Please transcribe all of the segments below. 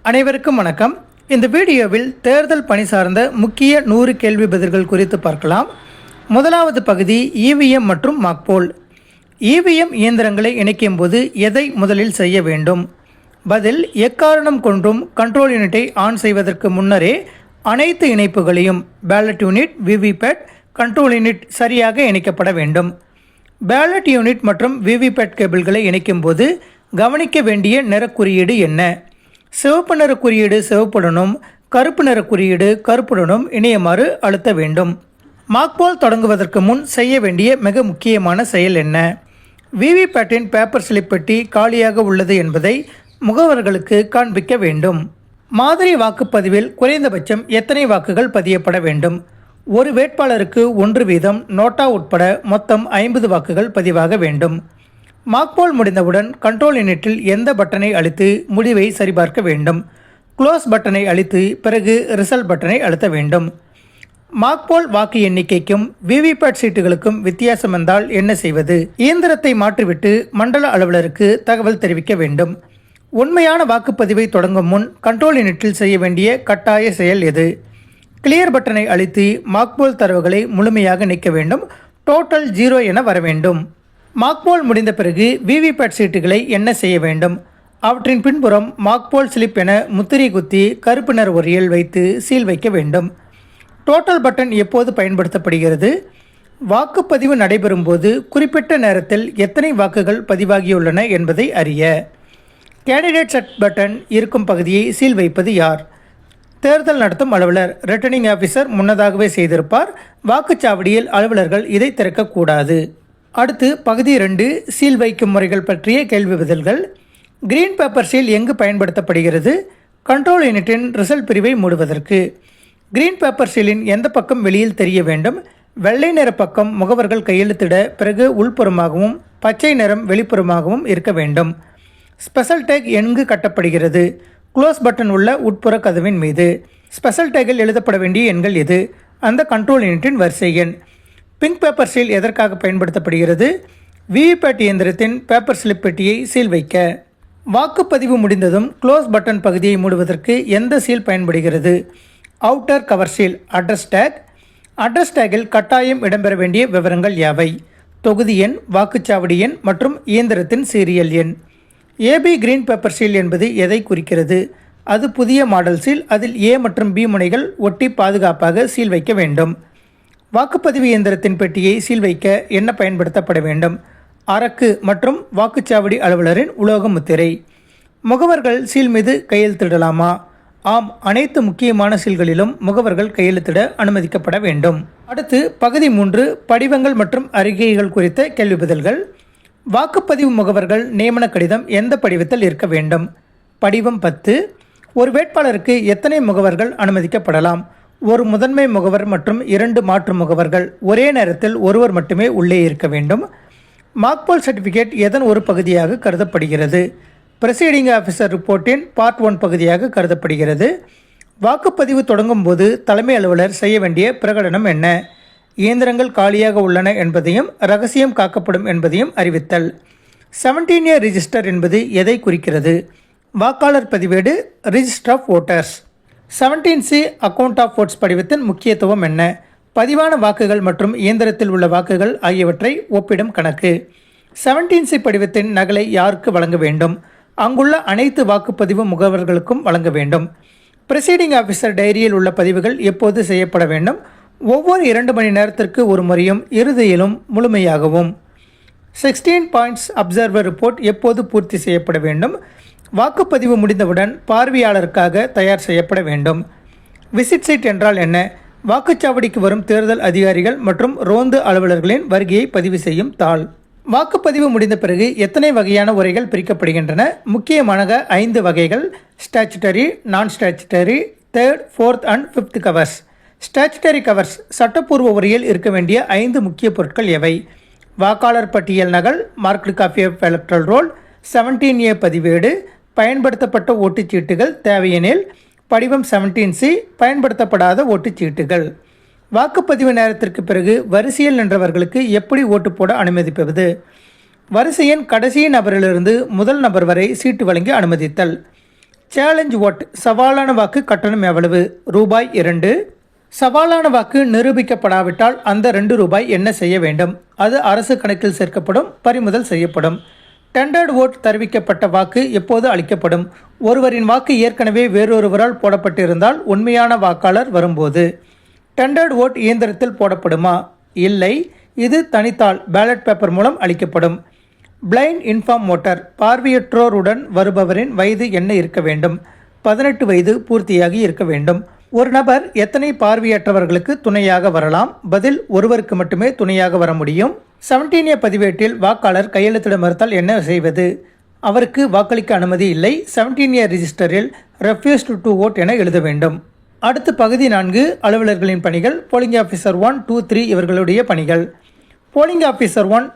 அனைவருக்கும் வணக்கம். இந்த வீடியோவில் தேர்தல் பணி சார்ந்த முக்கிய 100 கேள்வி பதில்கள் குறித்து பார்க்கலாம். முதலாவது பகுதி இவிஎம் மற்றும் மாக்போல். இவிஎம் இயந்திரங்களை இணைக்கும் போது எதை முதலில் செய்ய வேண்டும்? பதில்: எக்காரணம் கொண்டும் கண்ட்ரோல் யூனிட்டை ஆன் செய்வதற்கு முன்னரே அனைத்து இணைப்புகளையும் ballot unit, VVPAT, control unit சரியாக இணைக்கப்பட வேண்டும். பேலட் யூனிட் மற்றும் விவிபேட் கேபிள்களை இணைக்கும் போது கவனிக்க வேண்டிய நிறக்குறியீடு என்ன? சிவப்பு நிற குறியீடு சிவப்புடனும் கருப்பு நிற குறியீடு கருப்புடனும் இணையுமாறு அழுத்த வேண்டும். மாக்போல் தொடங்குவதற்கு முன் செய்ய வேண்டிய மிக முக்கியமான செயல் என்ன? விவிபேட்டின் பேப்பர் ஸ்லிப் பெட்டி காலியாக உள்ளது என்பதை முகவர்களுக்கு காண்பிக்க வேண்டும். மாதிரி வாக்குப்பதிவில் குறைந்தபட்சம் எத்தனை வாக்குகள் பதியப்பட வேண்டும்? ஒரு வேட்பாளருக்கு 1 வீதம் நோட்டா உட்பட மொத்தம் 50 வாக்குகள் பதிவாக வேண்டும். மாக்போல் முடிந்தவுடன் கண்ட்ரோல் யூனிட்டில் எந்த பட்டனை அழுத்தி முடிவை சரிபார்க்க வேண்டும்? க்ளோஸ் பட்டனை அழுத்தி பிறகு ரிசல்ட் பட்டனை அழுத்த வேண்டும். மாக்போல் வாக்கு எண்ணிக்கைக்கும் விவிபேட் சீட்டுகளுக்கும் வித்தியாசம் வந்தால் என்ன செய்வது? இயந்திரத்தை மாற்றிவிட்டு மண்டல அலுவலருக்கு தகவல் தெரிவிக்க வேண்டும். உண்மையான வாக்குப்பதிவை தொடங்கும் முன் கண்ட்ரோல் யூனிட்டில் செய்ய வேண்டிய கட்டாய செயல் எது? கிளியர் பட்டனை அழுத்தி மாக்போல் தரவுகளை முழுமையாக நீக்க வேண்டும். டோட்டல் 0 என வர வேண்டும். மாக்போல் முடிந்த பிறகு விவிபேட் சீட்டுகளை என்ன செய்ய வேண்டும்? அவற்றின் பின்புறம் மாக்போல் ஸ்லிப் என முத்திரை குத்தி கருப்பு நிற உரையில் வைத்து சீல் வைக்க வேண்டும். டோட்டல் பட்டன் எப்போது பயன்படுத்தப்படுகிறது? வாக்குப்பதிவு நடைபெறும் போது குறிப்பிட்ட நேரத்தில் எத்தனை வாக்குகள் பதிவாகியுள்ளன என்பதை அறிய. கேண்டிடேட் செட் பட்டன் இருக்கும் பகுதியை சீல் வைப்பது யார்? தேர்தல் நடத்தும் அலுவலர், ரிட்டர்னிங் ஆஃபீஸர் முன்னதாகவே செய்திருப்பார். வாக்குச்சாவடியில் அலுவலர்கள் இதை திறக்கக்கூடாது. அடுத்து பகுதி 2, சீல் வைக்கும் முறைகள் பற்றிய கேள்வி பதில்கள். கிரீன் பேப்பர் சீல் எங்கு பயன்படுத்தப்படுகிறது? கண்ட்ரோல் யூனிட்டின் ரிசல்ட் பிரிவை மூடுவதற்கு. கிரீன் பேப்பர் சீலின் எந்த பக்கம் வெளியில் தெரிய வேண்டும்? வெள்ளை நிற பக்கம் முகவர்கள் கையெழுத்திட பிறகு உள்புறமாகவும் பச்சை நிறம் வெளிப்புறமாகவும் இருக்க வேண்டும். ஸ்பெஷல் டேக் எங்கு கட்டப்படுகிறது? க்ளோஸ் பட்டன் உள்ள உட்புற கதவின் மீது. ஸ்பெஷல் டேக்கில் எழுதப்பட வேண்டிய எண்கள் எது? அந்த கண்ட்ரோல் யூனிட்டின் வரிசை எண். பிங்க் பேப்பர் சீல் எதற்காக பயன்படுத்தப்படுகிறது? விவிபேட் இயந்திரத்தின் பேப்பர் ஸ்லிப் பெட்டியை சீல் வைக்க. வாக்குப்பதிவு முடிந்ததும் க்ளோஸ் பட்டன் பகுதியை மூடுவதற்கு எந்த சீல் பயன்படுகிறது? Outer cover seal. Address take. Address tackle கட்டாயம் இடம்பெற வேண்டிய விவரங்கள் யாவை? தொகுதி எண், வாக்குச்சாவடி எண் மற்றும் இயந்திரத்தின் சீரியல் எண். ஏபி கிரீன் பேப்பர் சீல் என்பது எதை குறிக்கிறது? அது புதிய மாடல் சீல். அதில் ஏ மற்றும் பி முனைகள் ஒட்டி பாதுகாப்பாக சீல் வைக்க வேண்டும். வாக்குப்பதிவு இயந்திரத்தின் பெட்டியை சீல் வைக்க என்ன பயன்படுத்தப்பட வேண்டும்? அரக்கு மற்றும் வாக்குச்சாவடி அலுவலரின் உலோக முத்திரை. முகவர்கள் சீல் மீது கையெழுத்திடலாமா? ஆம், அனைத்து முக்கியமான சீல்களிலும் முகவர்கள் கையெழுத்திட அனுமதிக்கப்பட வேண்டும். அடுத்து பகுதி 3, படிவங்கள் மற்றும் அறிக்கைகள் குறித்த கேள்வி பதில்கள். வாக்குப்பதிவு முகவர்கள் நியமன கடிதம் எந்த படிவத்தில் இருக்க வேண்டும்? படிவம் 10. ஒரு வேட்பாளருக்கு எத்தனை முகவர்கள் அனுமதிக்கப்படலாம்? ஒரு முதன்மை முகவர் மற்றும் 2 மாற்று முகவர்கள். ஒரே நேரத்தில் ஒருவர் மட்டுமே உள்ளே இருக்க வேண்டும். மாக்போல் சர்டிஃபிகேட் எதன் ஒரு பகுதியாக கருதப்படுகிறது? ப்ரெசைடிங் ஆஃபீஸர் ரிப்போர்ட்டின் பார்ட் 1 பகுதியாக கருதப்படுகிறது. வாக்குப்பதிவு தொடங்கும் போது தலைமை அலுவலர் செய்ய வேண்டிய பிரகடனம் என்ன? இயந்திரங்கள் காலியாக உள்ளன என்பதையும் ரகசியம் காக்கப்படும் என்பதையும் அறிவித்தல். 17A ரிஜிஸ்டர் என்பது எதை குறிக்கிறது? வாக்காளர் பதிவேடு, register of voters. 17C account of votes படிவத்தின் முக்கியத்துவம் என்ன? பதிவான வாக்குகள் மற்றும் இயந்திரத்தில் உள்ள வாக்குகள் ஆகியவற்றை ஒப்பிடும் கணக்கு. 17C படிவத்தின் நகலை யாருக்கு வழங்க வேண்டும்? அங்குள்ள அனைத்து வாக்குப்பதிவு முகவர்களுக்கும் வழங்க வேண்டும். ப்ரெசைடிங் ஆஃபீஸர் டைரியில் உள்ள பதிவுகள் எப்போது செய்யப்பட வேண்டும்? ஒவ்வொரு 2 மணி நேரத்திற்கு ஒரு முறையும் இறுதியிலும் முழுமையாகவும். 16 பாயிண்ட்ஸ் அப்சர்வர் ரிப்போர்ட் எப்போது பூர்த்தி செய்யப்பட வேண்டும்? வாக்குப்பதிவு முடிந்தவுடன் பார்வையாளருக்காக தயார் செய்யப்பட வேண்டும். விசிட் சீட் என்றால் என்ன? வாக்குச்சாவடிக்கு வரும் தேர்தல் அதிகாரிகள் மற்றும் ரோந்து அலுவலர்களின் வருகையை பதிவு செய்யும் தாள். வாக்குப்பதிவு முடிந்த பிறகு எத்தனை வகையான உரைகள் பிரிக்கப்படுகின்றன? முக்கியமான 5 வகைகள்: ஸ்டாச்சுட்டரி, நான் statutory, 3rd, 4th and 5th covers. Statutory covers சட்டப்பூர்வ உரையில் இருக்க வேண்டிய 5 முக்கிய பொருட்கள் எவை? வாக்காளர் பட்டியல் நகல், marked copy of electoral roll, 17A பதிவேடு, பயன்படுத்தப்பட்ட ஓட்டுச்சீட்டுகள் தேவையெனில், படிவம் 17C பயன்படுத்தப்படாத ஓட்டுச்சீட்டுகள். வாக்குப்பதிவு நேரத்திற்கு பிறகு வரிசையில் நின்றவர்களுக்கு எப்படி ஓட்டு போட அனுமதிப்பது? வரிசையின் கடைசி நபரிலிருந்து முதல் நபர் வரை சீட்டு வழங்கி அனுமதித்தல். சேலஞ்ச் ஓட் சவாலான வாக்கு கட்டணம் எவ்வளவு? ரூபாய் 2. சவாலான வாக்கு நிரூபிக்கப்படாவிட்டால் அந்த ₹2 என்ன செய்ய வேண்டும்? அது அரசு கணக்கில் சேர்க்கப்படும், பறிமுதல் செய்யப்படும். டெண்டர்ட் ஓட் தெரிவிக்கப்பட்ட வாக்கு எப்போது அளிக்கப்படும்? ஒருவரின் வாக்கு ஏற்கனவே வேறொருவரால் போடப்பட்டிருந்தால் உண்மையான வாக்காளர் வரும்போது. டெண்டர்ட் ஓட் இயந்திரத்தில் போடப்படுமா? இல்லை, இது தனித்தாள் பேலட் பேப்பர் மூலம் அளிக்கப்படும். பிளைண்ட் இன்ஃபார்ம் ஓட்டர் பார்வையற்றோருடன் வருபவரின் வயது என்ன இருக்க வேண்டும்? 18 வயது பூர்த்தியாகி இருக்க வேண்டும். ஒரு நபர் எத்தனை பார்வையற்றவர்களுக்கு துணையாக வரலாம்? பதில், ஒருவருக்கு மட்டுமே துணையாக வர முடியும். 17A பதிவேட்டில் வாக்காளர் கையெழுத்திட மறுத்தால் என்ன செய்வது? அவருக்கு வாக்களிக்க அனுமதி இல்லை. 17A ரிஜிஸ்டரில் ரெஃப்யூஸ்டு டு ஓட் என எழுத வேண்டும். அடுத்து பகுதி 4 அலுவலர்களின் பணிகள். போலிங் ஆஃபீஸர் 1, 2, 3 இவர்களுடைய பணிகள். போலிங் ஆஃபீஸர் 1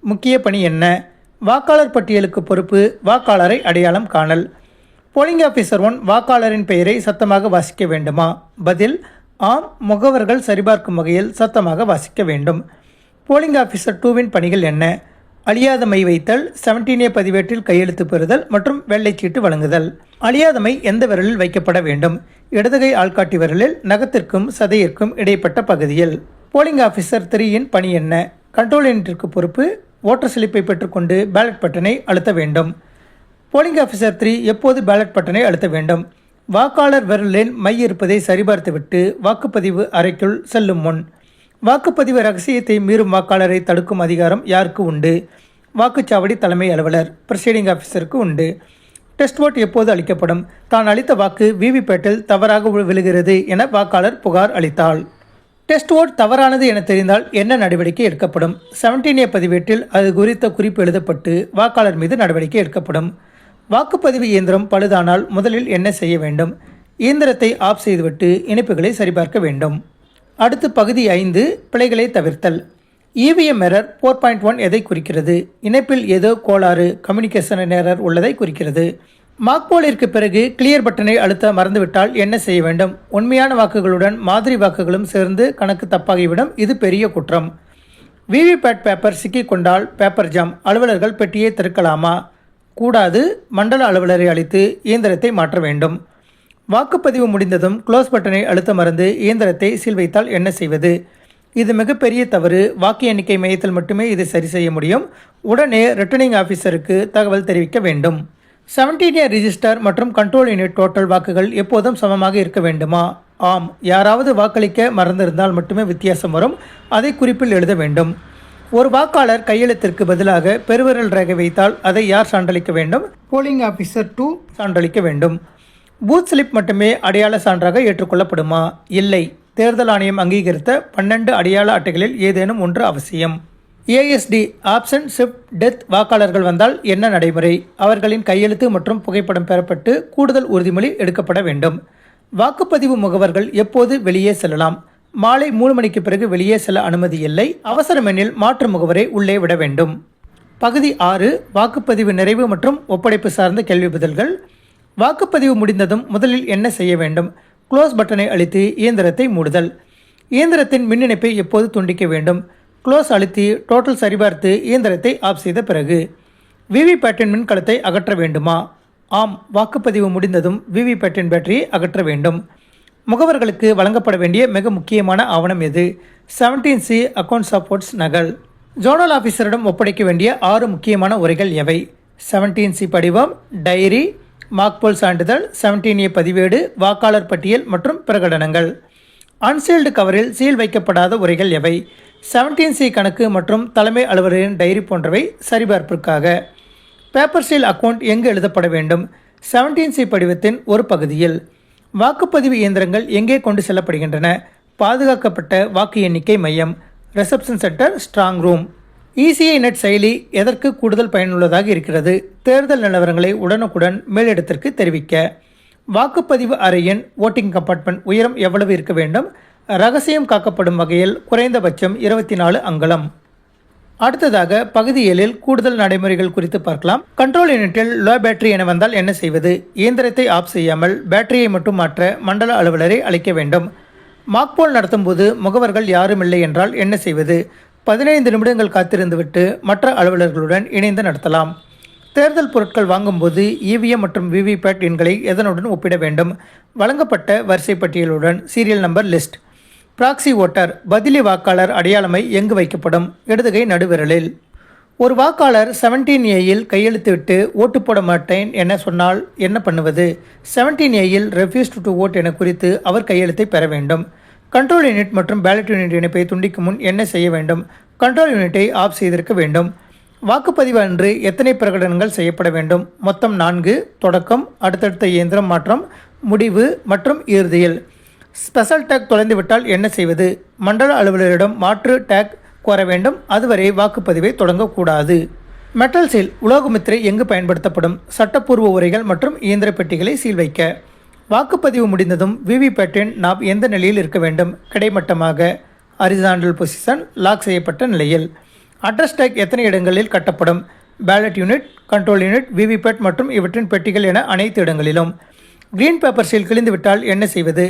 முக்கிய பணி என்ன? வாக்காளர் பட்டியலுக்கு பொறுப்பு வாக்காளரை அடையாளம் காணல். போலிங் ஆஃபீஸர் 1 வாக்காளரின் பெயரை சத்தமாக வாசிக்க வேண்டுமா? பதில், ஆம், முகவர்கள் சரிபார்க்கும் வகையில் சத்தமாக வாசிக்க வேண்டும். போலிங் ஆஃபீஸர் 2வின் பணிகள் என்ன? அழியாத மை வைத்தல், 17A பதிவேட்டில் கையெழுத்து பெறுதல் மற்றும் வெள்ளைச்சீட்டு வழங்குதல். அழியாத மை எந்த விரலில் வைக்கப்பட வேண்டும்? இடதுகை ஆள்காட்டி விரலில், நகத்திற்கும் சதையிற்கும் இடைப்பட்ட பகுதியில். போலிங் ஆஃபீஸர் 3இன் பணி என்ன? கண்ட்ரோல் யூனிட்டிற்கு பொறுப்பு ஓட்டர் ஸ்லிப்பை பெற்றுக்கொண்டு பேலட் பட்டனை அழுத்த வேண்டும். போலிங் ஆஃபீஸர் 3 எப்போது பேலட் பட்டனை அழுத்த வேண்டும்? வாக்காளர் விரலில் மை இருப்பதை சரிபார்த்துவிட்டு வாக்குப்பதிவு அறைக்குள் செல்லும் முன். வாக்குப்பதிவு ரகசியத்தை மீறும் வாக்காளரை தடுக்கும் அதிகாரம் யாருக்கு உண்டு? வாக்குச்சாவடி தலைமை அலுவலர் ப்ரிசைடிங் ஆஃபீஸருக்கு உண்டு. டெஸ்ட் ஓட் எப்போது அளிக்கப்படும்? தான் அளித்த வாக்கு விவிபேட்டில் தவறாக விழுகிறது என வாக்காளர் புகார் அளித்தால். டெஸ்ட் ஓட் தவறானது என தெரிந்தால் என்ன நடவடிக்கை எடுக்கப்படும்? 17A பதிவேட்டில் அது குறித்த குறிப்பு எழுதப்பட்டு வாக்காளர் மீது நடவடிக்கை எடுக்கப்படும். வாக்குப்பதிவு இயந்திரம் பழுதானால் முதலில் என்ன செய்ய வேண்டும்? இயந்திரத்தை ஆஃப் செய்துவிட்டு இணைப்புகளை சரிபார்க்க வேண்டும். அடுத்து பகுதி 5 பிழைகளை தவிர்த்தல். EVM எரர் 4.1 எதை குறிக்கிறது? இணைப்பில் ஏதோ கோளாறு கம்யூனிகேஷன் எரர் உள்ளதை குறிக்கிறது. மாக்போலிற்கு பிறகு கிளியர் பட்டனை அழுத்த மறந்துவிட்டால் என்ன செய்ய வேண்டும்? உண்மையான வாக்குகளுடன் மாதிரி வாக்குகளும் சேர்ந்து கணக்கு தப்பாகிவிடும். இது பெரிய குற்றம். விவிபேட் பேப்பர் சிக்கிக்கொண்டால் பேப்பர் ஜாம், அலுவலர்கள் பெட்டியை திறக்கலாமா? கூடாது. மண்டல அலுவலரை அழைத்து இயந்திரத்தை மாற்ற வேண்டும். வாக்குப்பதிவு முடிந்ததும் க்ளோஸ் பட்டனை அழுத்த மறந்து இயந்திரத்தை சீல் வைத்தால் என்ன செய்வது? இது மிகப்பெரிய தவறு. வாக்கு எண்ணிக்கை மையத்தில் மட்டுமே இது சரி செய்ய முடியும். உடனே ரிட்டர்னிங் ஆஃபீஸருக்கு தகவல் தெரிவிக்க வேண்டும். 17A ரிஜிஸ்டர் மற்றும் கண்ட்ரோல் யூனிட் டோட்டல் வாக்குகள் எப்போதும் சமமாக இருக்க வேண்டுமா? ஆம். யாராவது வாக்களிக்க மறந்திருந்தால் மட்டுமே வித்தியாசம் வரும். அதை குறிப்பில் எழுத வேண்டும். ஒரு வாக்காளர் கையெழுத்திற்கு பதிலாக பெருவிரல் ரேகை வைத்தால் அதை யார் சான்றளிக்க வேண்டும்? போலிங் ஆஃபீஸர் 2 சான்றளிக்க வேண்டும். பூத் ஸ்லிப் மட்டுமே அடையாள சான்றாக ஏற்றுக்கொள்ளப்படுமா? இல்லை. தேர்தல் ஆணையம் அங்கீகரித்த 12 அடையாள அட்டைகளில் ஏதேனும் ஒன்று அவசியம். ASD ஆப்ஷன் ஷிஃப்ட் டெத் வாக்காளர்கள் வந்தால் என்ன நடைமுறை? அவர்களின் கையெழுத்து மற்றும் புகைப்படம் பெறப்பட்டு கூடுதல் உறுதிமொழி எடுக்கப்பட வேண்டும். வாக்குப்பதிவு முகவர்கள் எப்போது வெளியே செல்லலாம்? மாலை 3 மணிக்கு பிறகு வெளியே செல்ல அனுமதி இல்லை. அவசரமெனில் மாற்று முகவரை உள்ளே விட வேண்டும். பகுதி 6 வாக்குப்பதிவு நிறைவு மற்றும் ஒப்படைப்பு சார்ந்த கேள்வி பதில்கள். வாக்குப்பதிவு முடிந்ததும் முதலில் என்ன செய்ய வேண்டும்? க்ளோஸ் பட்டனை அழுத்தி இயந்திரத்தை மூடுதல். இயந்திரத்தின் மின் இணைப்பை எப்போது துண்டிக்க வேண்டும்? க்ளோஸ் அழுத்தி டோட்டல் சரிபார்த்து இயந்திரத்தை ஆஃப் செய்த பிறகு. விவிபேட்டின் மின்கலத்தை அகற்ற வேண்டுமா? ஆம். வாக்குப்பதிவு முடிந்ததும் விவிபேட்டின் பேட்டரியை அகற்ற வேண்டும். முகவர்களுக்கு வழங்கப்பட வேண்டிய மிக முக்கியமான ஆவணம் எது? 17C அக்கவுண்ட்ஸ் ஆஃப் ஓட்ஸ் நகல். ஜோனல் ஆஃபீஸரிடம் ஒப்படைக்க வேண்டிய 6 முக்கியமான உரைகள் எவை? 17C படிவம், டைரி, மாக்போல் சான்றிதழ், 17A பதிவேடு, வாக்காளர் பட்டியல் மற்றும் பிரகடனங்கள். அன்சீல்டு கவரில் சீல் வைக்கப்படாத உரைகள் எவை? 17C கணக்கு மற்றும் தலைமை அலுவலரின் டைரி போன்றவை சரிபார்ப்பிற்காக. பேப்பர் சீல் அக்கவுண்ட் எங்கு எழுதப்பட வேண்டும்? 17C படிவத்தின் ஒரு பகுதியில். வாக்குப்பதிவு இயந்திரங்கள் எங்கே கொண்டு செல்லப்படுகின்றன? பாதுகாக்கப்பட்ட வாக்கு எண்ணிக்கை மையம், reception centre, strong room. ECI net செயலி எதற்கு கூடுதல் பயனுள்ளதாக இருக்கிறது? தேர்தல் நிலவரங்களை உடனுக்குடன் மேலிடத்திற்கு தெரிவிக்க. வாக்குப்பதிவு அறையின் ஓட்டிங் கம்பார்ட்மெண்ட் உயரம் எவ்வளவு இருக்க வேண்டும்? ரகசியம் காக்கப்படும் வகையில் குறைந்தபட்சம் 24 அங்குலம். அடுத்ததாக பகுதி 7 கூடுதல் நடைமுறைகள் குறித்து பார்க்கலாம். கண்ட்ரோல் யூனிட்டில் லோ பேட்டரி என வந்தால் என்ன செய்வது? இயந்திரத்தை ஆஃப் செய்யாமல் பேட்டரியை மட்டும் மாற்ற மண்டல அலுவலரை அழைக்க வேண்டும். மாக்போல் நடத்தும் போது முகவர்கள் யாரும் இல்லை என்றால் என்ன செய்வது? 15 நிமிடங்கள் காத்திருந்துவிட்டு மற்ற அலுவலர்களுடன் இணைந்து நடத்தலாம். தேர்தல் பொருட்கள் வாங்கும்போது இவிஎம் மற்றும் விவிபேட் எண்களை எதனுடன் ஒப்பிட வேண்டும்? வழங்கப்பட்ட வரிசை பட்டியலுடன் serial number list. Proxy voter பதிலி வாக்காளர் அடையாளமை எங்கு வைக்கப்படும்? இடதுகை நடுவிரலில். ஒரு வாக்காளர் 17A கையெழுத்திட்டு ஓட்டு போட மாட்டேன் என சொன்னால் என்ன பண்ணுவது? 17A ரெஃப்யூஸ்ட் டு ஓட் என குறித்து அவர் கையெழுத்தை பெற வேண்டும். கண்ட்ரோல் யூனிட் மற்றும் பேலட் யூனிட் இணைப்பை துண்டிக்கும் முன் என்ன செய்ய வேண்டும்? கண்ட்ரோல் யூனிட்டை ஆஃப் செய்திருக்க வேண்டும். வாக்குப்பதிவு அன்று எத்தனை பிரகடனங்கள் செய்யப்பட வேண்டும்? மொத்தம் 4. தொடக்கம், அடுத்தடுத்த இயந்திரம் மாற்றம், முடிவு மற்றும் இறுதியில். ஸ்பெஷல் டேக் தொலைந்துவிட்டால் என்ன செய்வது? மண்டல அலுவலரிடம் மாற்று டேக் கோர வேண்டும். அதுவரை வாக்குப்பதிவை தொடங்கக்கூடாது. மெட்டல் சீல் உலோகமுத்திரை எங்கு பயன்படுத்தப்படும்? சட்டப்பூர்வ உரைகள் மற்றும் இயந்திர பெட்டிகளை சீல் வைக்க. வாக்குப்பதிவு முடிந்ததும் விவிபேட்டின் நாப் எந்த நிலையில் இருக்க வேண்டும்? கிடைமட்டமாக, ஹரிசாண்டல் பொசிஷன், லாக் செய்யப்பட்ட நிலையில். அட்ரஸ் டேக் எத்தனை இடங்களில் கட்டப்படும்? Ballot unit, control unit, VVPAT மற்றும் இவற்றின் பெட்டிகள் என அனைத்து இடங்களிலும். கிரீன் பேப்பர் சீல் கிழிந்துவிட்டால் என்ன செய்வது?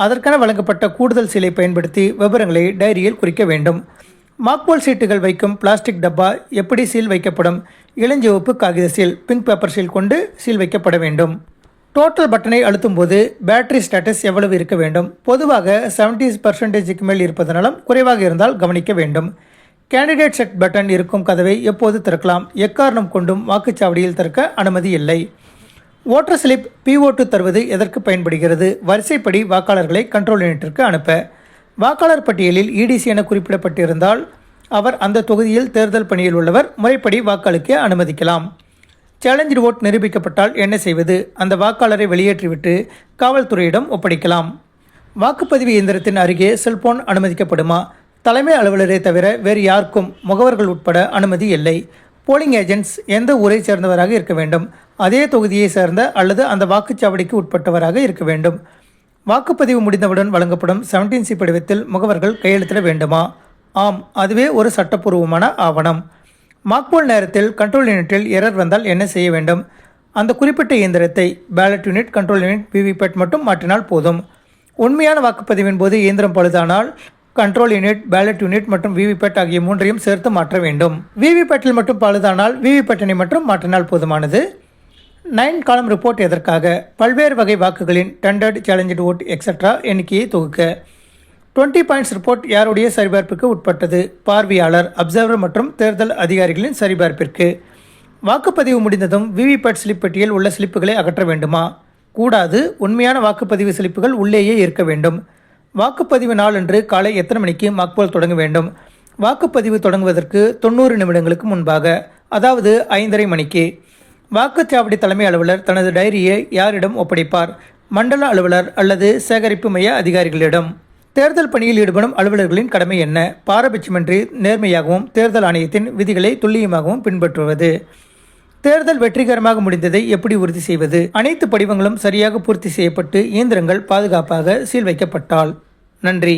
அதற்கென வழங்கப்பட்ட கூடுதல் சீலை பயன்படுத்தி விவரங்களை டைரியில் குறிக்க வேண்டும். மாக்போல் சீட்டுகள் வைக்கும் பிளாஸ்டிக் டப்பா எப்படி சீல் வைக்கப்படும்? இளஞ்சிவப்பு காகித சீல், பிங்க் பேப்பர் சீல் கொண்டு சீல் வைக்கப்பட வேண்டும். டோட்டல் பட்டனை அழுத்தும் போது பேட்டரி ஸ்டேட்டஸ் எவ்வளவு இருக்க வேண்டும்? பொதுவாக 70% மேல் இருப்பதனாலும் குறைவாக இருந்தால் கவனிக்க வேண்டும். கேண்டிடேட் செட் பட்டன் இருக்கும் கதவை எப்போது திறக்கலாம்? எக்காரணம் கொண்டும் வாக்குச்சாவடியில் திறக்க அனுமதி இல்லை. ஓட்டர் ஸ்லிப் PO2 தருவது எதற்கு பயன்படுகிறது? வரிசைப்படி வாக்காளர்களை கண்ட்ரோல் யூனிட்டிற்கு அனுப்ப. வாக்காளர் பட்டியலில் EDC என குறிப்பிடப்பட்டிருந்தால் அவர் அந்த தொகுதியில் தேர்தல் பணியில் உள்ளவர், முறைப்படி வாக்களிக்க அனுமதிக்கலாம். சேலஞ்சு ஓட் நிரூபிக்கப்பட்டால் என்ன செய்வது? அந்த வாக்காளரை வெளியேற்றிவிட்டு காவல்துறையிடம் ஒப்படைக்கலாம். வாக்குப்பதிவு இயந்திரத்தின் அருகே செல்போன் அனுமதிக்கப்படுமா? தலைமை அலுவலரை தவிர வேறு யாருக்கும், முகவர்கள் உட்பட அனுமதி இல்லை. போலிங் ஏஜென்ட்ஸ் எந்த ஊரை சேர்ந்தவராக இருக்க வேண்டும்? அதே தொகுதியை சேர்ந்த அல்லது அந்த வாக்குச்சாவடிக்கு உட்பட்டவராக இருக்க வேண்டும். வாக்குப்பதிவு முடிந்தவுடன் வழங்கப்படும் 17C படிவத்தில் முகவர்கள் கையெழுத்திட வேண்டுமா? ஆம், அதுவே ஒரு சட்டப்பூர்வமான ஆவணம். மாக்போல் நேரத்தில் கண்ட்ரோல் யூனிட்டில் எரர் வந்தால் என்ன செய்ய வேண்டும்? அந்த குறிப்பிட்ட இயந்திரத்தை ballot unit, control unit, VVPAT மட்டும் மாற்றினால் போதும். உண்மையான வாக்குப்பதிவின் போது இயந்திரம் பழுதானால் கண்ட்ரோல் யூனிட், பேலட் யூனிட் மற்றும் விவிபேட் ஆகிய 3ஐயும் சேர்த்து மாற்ற வேண்டும். விவிபேட்டில் மட்டும் பழுதானால் விவிபேட்டினை மட்டும் மாற்றினால் போதுமானது. 9 காலம் ரிப்போர்ட் எதற்காக? பல்வேறு வகை வாக்குகளின் டெண்டர்ட், சேலஞ்சு ஓட் எக்ஸெட்ரா எண்ணிக்கையை தொகுக்க. 20 பாயிண்ட்ஸ் ரிப்போர்ட் யாருடைய சரிபார்ப்புக்கு உட்பட்டது? பார்வையாளர், அப்சர்வர் மற்றும் தேர்தல் அதிகாரிகளின் சரிபார்ப்பிற்கு. வாக்குப்பதிவு முடிந்ததும் விவிபேட் ஸ்லிப் பெட்டியில் உள்ள ஸ்லிப்புகளை அகற்ற வேண்டுமா? கூடாது. உண்மையான வாக்குப்பதிவு ஸ்லிப்புகள் உள்ளேயே இருக்க வேண்டும். வாக்குப்பதிவு நாளன்று காலை எத்தனை மணிக்கு மாக்போல் தொடங்க வேண்டும்? வாக்குப்பதிவு தொடங்குவதற்கு 90 நிமிடங்களுக்கு முன்பாக, அதாவது 5:30 மணிக்கு. வாக்குச்சாவடி தலைமை அலுவலர் தனது டைரியை யாரிடம் ஒப்படைப்பார்? மண்டல அலுவலர் அல்லது சேகரிப்பு மைய அதிகாரிகளிடம். தேர்தல் பணியில் ஈடுபடும் அலுவலர்களின் கடமை என்ன? பாரபட்சமின்றி நேர்மையாகவும் தேர்தல் ஆணையத்தின் விதிகளை துல்லியமாகவும் பின்பற்றுவது. தேர்தல் வெற்றிகரமாக முடிந்ததை எப்படி உறுதி செய்வது? அனைத்து படிவங்களும் சரியாக பூர்த்தி செய்யப்பட்டு இயந்திரங்கள் பாதுகாப்பாக சீல் வைக்கப்பட்டால். நன்றி.